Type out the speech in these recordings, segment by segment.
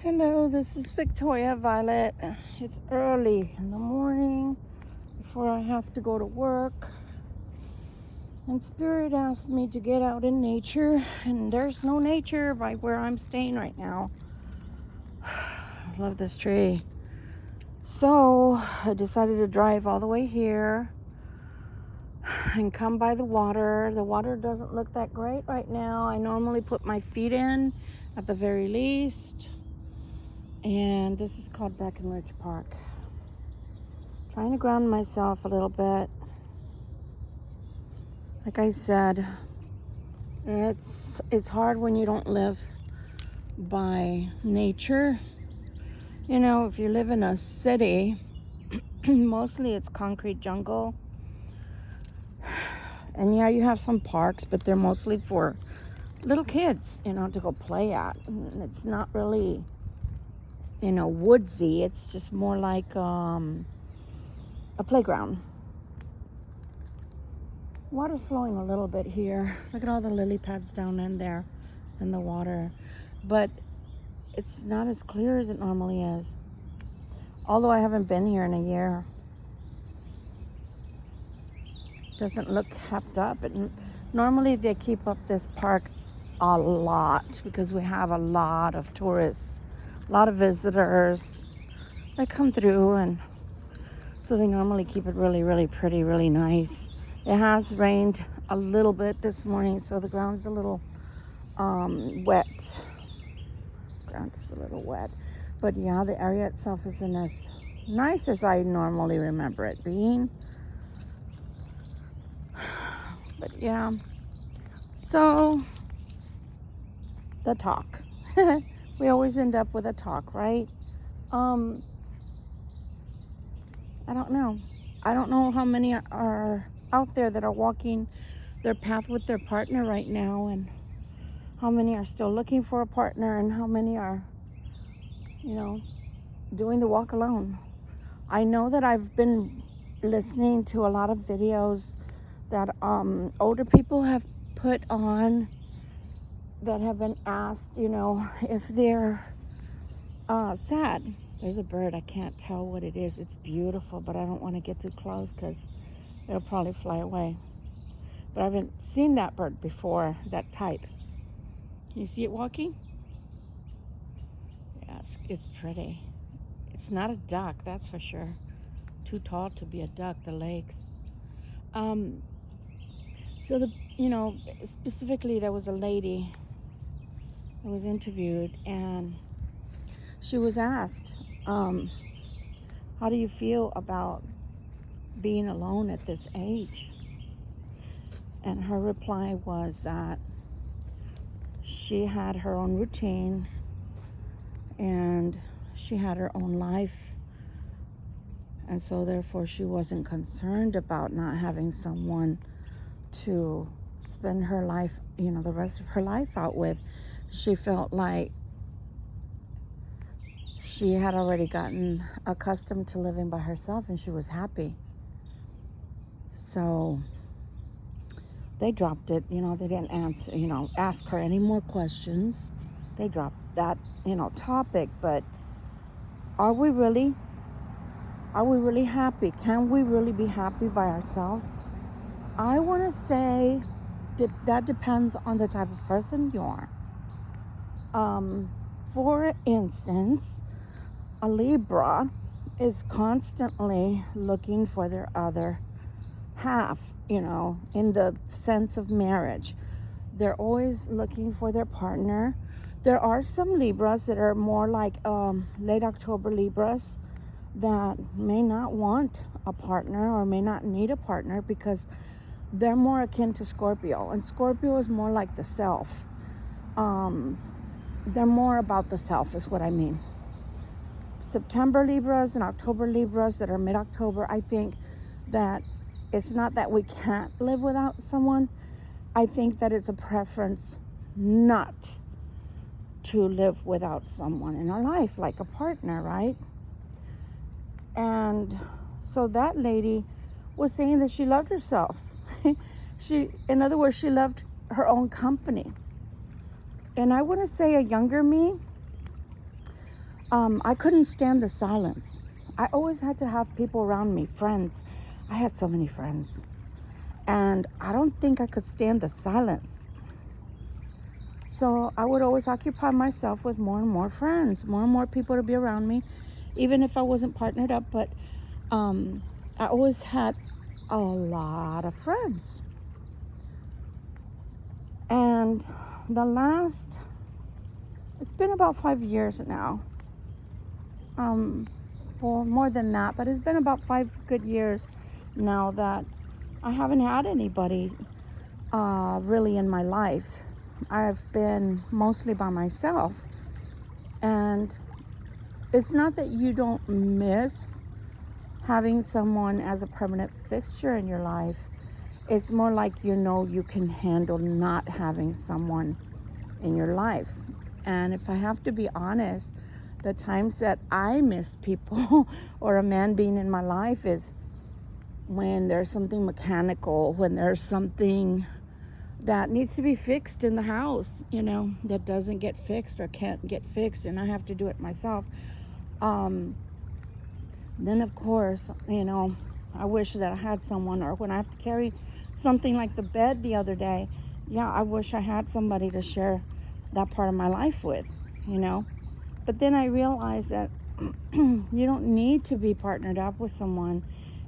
Hello, this is Victoria Violet. It's early in the morning before I have to go to work. And Spirit asked me to get out in nature, and there's no nature by where I'm staying right now. I love this tree. So I decided to drive all the way here and come by the water. The water doesn't look that great right now. I normally put my feet in at the very least. And this is called Breckenridge Park. Trying to ground myself a little bit. Like I said, it's hard when you don't live by nature. You know, if you live in a city, mostly it's concrete jungle. And yeah, you have some parks, but they're mostly for little kids, to go play at. And it's not really, woodsy. It's just more like a playground. Water's flowing a little bit here. Look at all the lily pads down in there in the water. But it's not as clear as it normally is. Although I haven't been here in a year. It doesn't look kept up. Normally they keep up this park a lot because we have a lot of tourists, a lot of visitors that come through, and so they normally keep it really, really pretty, really nice. It has rained a little bit this morning, so the ground's a little wet. Ground is a little wet. But yeah, the area itself isn't as nice as I normally remember it being. But yeah. So, the talk. We always end up with a talk, right? I don't know. I don't know how many are out there that are walking their path with their partner right now, and how many are still looking for a partner, and how many are, doing the walk alone. I know that I've been listening to a lot of videos that older people have put on that have been asked, if they're sad. There's a bird. I can't tell what it is. It's beautiful, but I don't want to get too close because it'll probably fly away. But I haven't seen that bird before, that type. Can you see it walking? Yeah, it's pretty. It's not a duck, that's for sure. Too tall to be a duck, the legs. So specifically there was a lady that was interviewed, and she was asked, how do you feel about being alone at this age? And her reply was that she had her own routine and she had her own life, and so therefore she wasn't concerned about not having someone to spend her life, the rest of her life out with. She felt like she had already gotten accustomed to living by herself, and she was happy. So they dropped it. They didn't ask her any more questions. They dropped that, topic. But are we really happy? Can we really be happy by ourselves? I want to say that depends on the type of person you are. For instance, a Libra is constantly looking for their other half, in the sense of marriage. They're always looking for their partner. There are some Libras that are more like late October Libras that may not want a partner or may not need a partner because they're more akin to Scorpio. And Scorpio is more like the self. They're more about the self is what I mean. September Libras and October Libras that are mid-October, I think that it's not that we can't live without someone. I think that it's a preference not to live without someone in our life, like a partner, right? And so that lady was saying that she loved herself. In other words, she loved her own company. And I want to say a younger me I couldn't stand the silence. I always had to have people around me, friends. I had so many friends. And I don't think I could stand the silence. So I would always occupy myself with more and more friends, more and more people to be around me, even if I wasn't partnered up. But I always had a lot of friends. And it's been about 5 years now. Well, more than that, but it's been about 5 good years now that I haven't had anybody really in my life. I've been mostly by myself. And it's not that you don't miss having someone as a permanent fixture in your life. It's more like you can handle not having someone in your life. And if I have to be honest, the times that I miss people or a man being in my life is when there's something mechanical, when there's something that needs to be fixed in the house, that doesn't get fixed or can't get fixed, and I have to do it myself. Then of course, I wish that I had someone, or when I have to carry something like the bed the other day, I wish I had somebody to share that part of my life with, But then I realized that you don't need to be partnered up with someone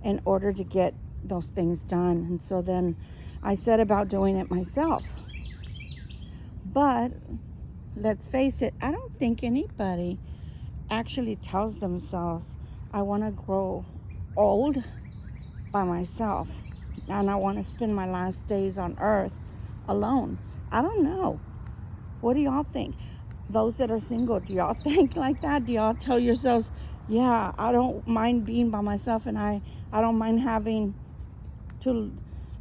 in order to get those things done. And so then I set about doing it myself. But let's face it, I don't think anybody actually tells themselves, I want to grow old by myself and I want to spend my last days on earth alone. I don't know. What do y'all think? Those that are single, do y'all think like that? Do y'all tell yourselves, I don't mind being by myself, and I don't mind having to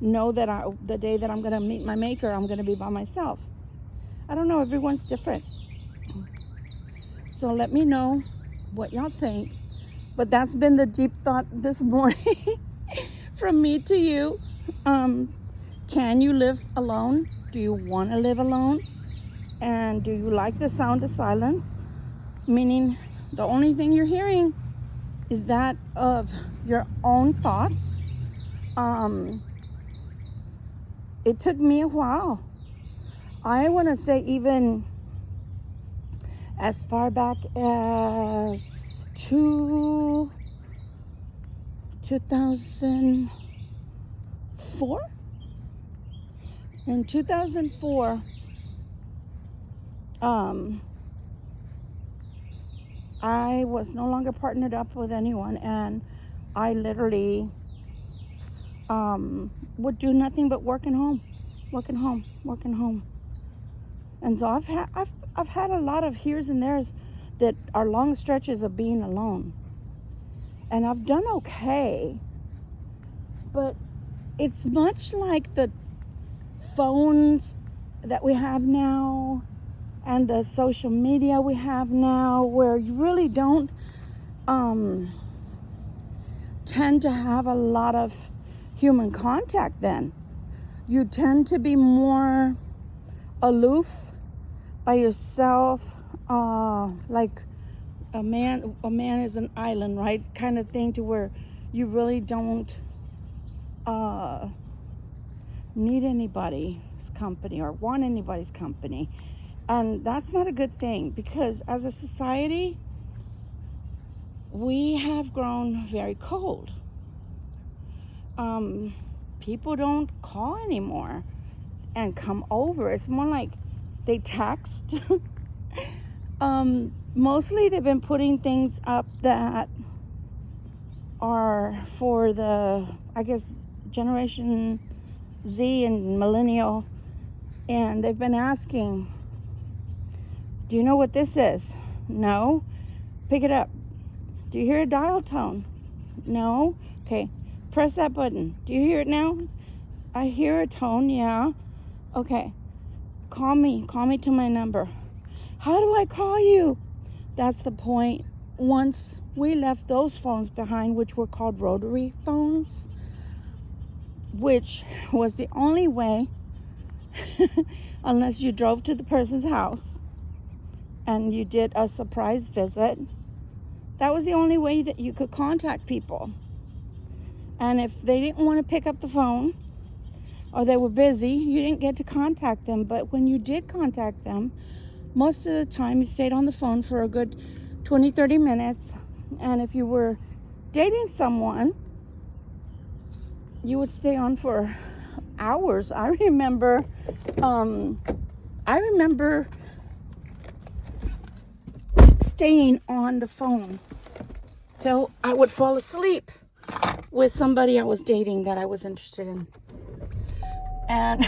know that the day that I'm going to meet my maker, I'm going to be by myself? I don't know. Everyone's different. So let me know what y'all think. But that's been the deep thought this morning from me to you. Can you live alone? Do you want to live alone? And do you like the sound of silence? Meaning the only thing you're hearing is that of your own thoughts. It took me a while. I want to say even as far back as 2004. In 2004, I was no longer partnered up with anyone, and I literally would do nothing but working home. And so I've had a lot of heres and theres that are long stretches of being alone, and I've done okay. But it's much like the phones that we have now and the social media we have now, where you really don't tend to have a lot of human contact. Then you tend to be more aloof by yourself, like a man is an island, right, kind of thing, to where you really don't need anybody's company or want anybody's company. And that's not a good thing, because as a society, we have grown very cold. People don't call anymore and come over. It's more like they text. Mostly they've been putting things up that are for the, I guess, Generation Z and Millennial. And they've been asking, do you know what this is? No? Pick it up. Do you hear a dial tone? No? Okay. Press that button. Do you hear it now? I hear a tone, yeah. Okay. Call me to my number. How do I call you? That's the point. Once we left those phones behind, which were called rotary phones, which was the only way, unless you drove to the person's house, and you did a surprise visit, that was the only way that you could contact people. And if they didn't want to pick up the phone or they were busy, you didn't get to contact them. But when you did contact them, most of the time you stayed on the phone for a good 20-30 minutes. And if you were dating someone, you would stay on for hours. I remember staying on the phone till I would fall asleep with somebody I was dating that I was interested in. And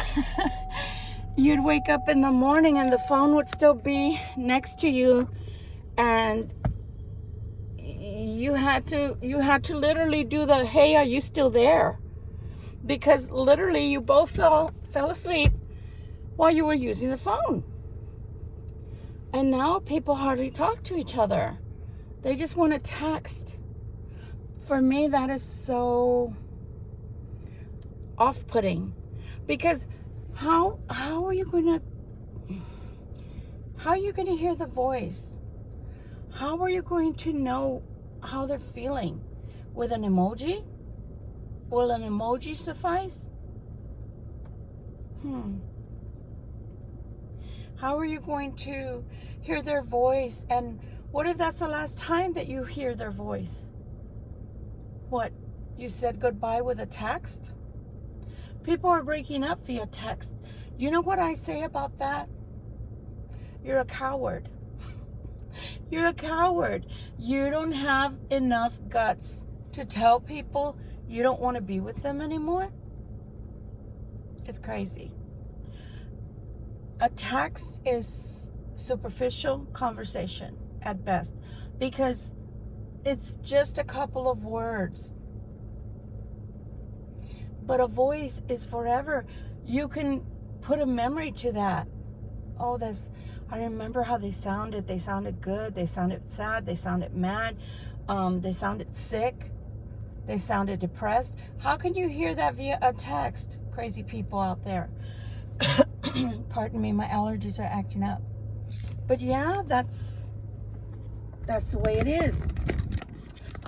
you'd wake up in the morning and the phone would still be next to you, and you had to literally do the, hey, are you still there? Because literally you both fell asleep while you were using the phone. And now people hardly talk to each other. They just want to text. For me, that is so off-putting. Because how are you going to hear the voice? How are you going to know how they're feeling? With an emoji? Will an emoji suffice? How are you going to hear their voice? And what if that's the last time that you hear their voice? What? You said goodbye with a text? People are breaking up via text. You know what I say about that? You're a coward. You're a coward. You don't have enough guts to tell people you don't want to be with them anymore. It's crazy. A text is superficial conversation at best, because it's just a couple of words. But a voice is forever. You can put a memory to that. Oh, I remember how they sounded. They sounded good. They sounded sad. They sounded mad. They sounded sick. They sounded depressed. How can you hear that via a text? Crazy people out there. Pardon me, my allergies are acting up. But yeah, that's the way it is.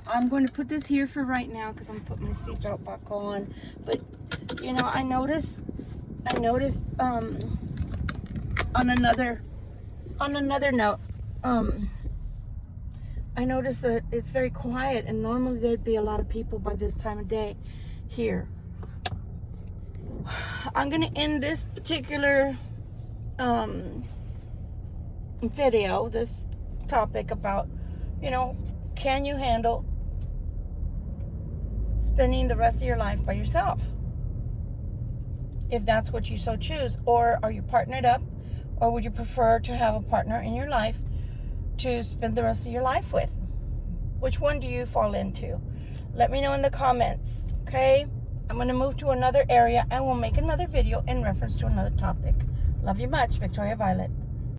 I'm going to put this here for right now because I'm going to put my seatbelt back on. But you know, I noticed on another note, I noticed that it's very quiet, and normally there'd be a lot of people by this time of day here. I'm going to end this particular video, this topic about, you know, can you handle spending the rest of your life by yourself? If that's what you so choose. Or are you partnered up? Or would you prefer to have a partner in your life to spend the rest of your life with? Which one do you fall into? Let me know in the comments, okay? I'm going to move to another area and we'll make another video in reference to another topic. Love you much, Victoria Violet.